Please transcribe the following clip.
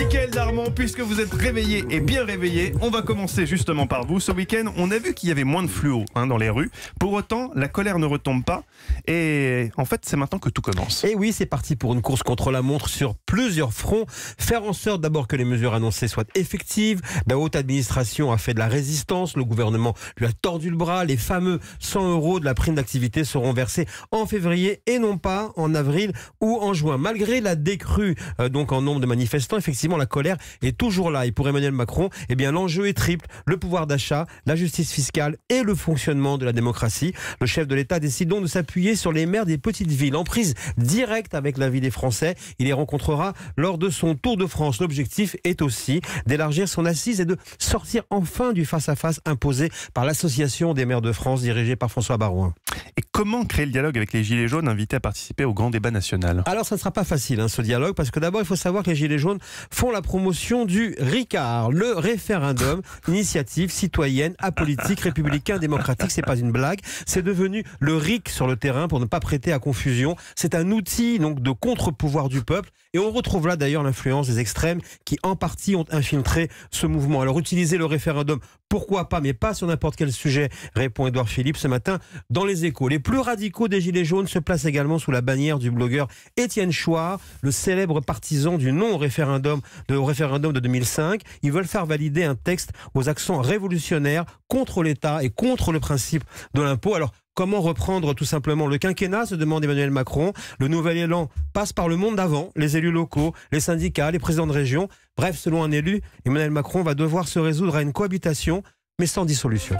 Mickaël Darmon, puisque vous êtes réveillé et bien réveillé, on va commencer justement par vous. Ce week-end, on a vu qu'il y avait moins de fluo dans les rues. Pour autant, la colère ne retombe pas. Et en fait, c'est maintenant que tout commence. Et oui, c'est parti pour une course contre la montre sur plusieurs fronts. Faire en sorte d'abord que les mesures annoncées soient effectives. La haute administration a fait de la résistance. Le gouvernement lui a tordu le bras. Les fameux 100 € de la prime d'activité seront versés en février et non pas en avril ou en juin. Malgré la décrue donc en nombre de manifestants, effectivement, la colère est toujours là. Et pour Emmanuel Macron, eh bien, l'enjeu est triple. Le pouvoir d'achat, la justice fiscale et le fonctionnement de la démocratie. Le chef de l'État décide donc de s'appuyer sur les maires des petites villes en prise directe avec la vie des Français. Il les rencontrera lors de son Tour de France. L'objectif est aussi d'élargir son assise et de sortir enfin du face-à-face imposé par l'Association des maires de France dirigée par François Baroin. Et comment créer le dialogue avec les Gilets jaunes invités à participer au grand débat national? Alors ça ne sera pas facile ce dialogue, parce que d'abord il faut savoir que les Gilets jaunes font la promotion du RICAR, le référendum, initiative citoyenne, apolitique, républicain, démocratique. C'est pas une blague, c'est devenu le RIC sur le terrain pour ne pas prêter à confusion. C'est un outil donc de contre-pouvoir du peuple, et on retrouve là d'ailleurs l'influence des extrêmes qui en partie ont infiltré ce mouvement. Alors utiliser le référendum, pourquoi pas, mais pas sur n'importe quel sujet, répond Édouard Philippe ce matin dans Les Échos. Les plus radicaux des Gilets jaunes se placent également sous la bannière du blogueur Étienne Chouard, le célèbre partisan du non-référendum de 2005. Ils veulent faire valider un texte aux accents révolutionnaires contre l'État et contre le principe de l'impôt. Alors, comment reprendre tout simplement le quinquennat, se demande Emmanuel Macron. Le nouvel élan passe par le monde d'avant, les élus locaux, les syndicats, les présidents de région. Bref, selon un élu, Emmanuel Macron va devoir se résoudre à une cohabitation, mais sans dissolution.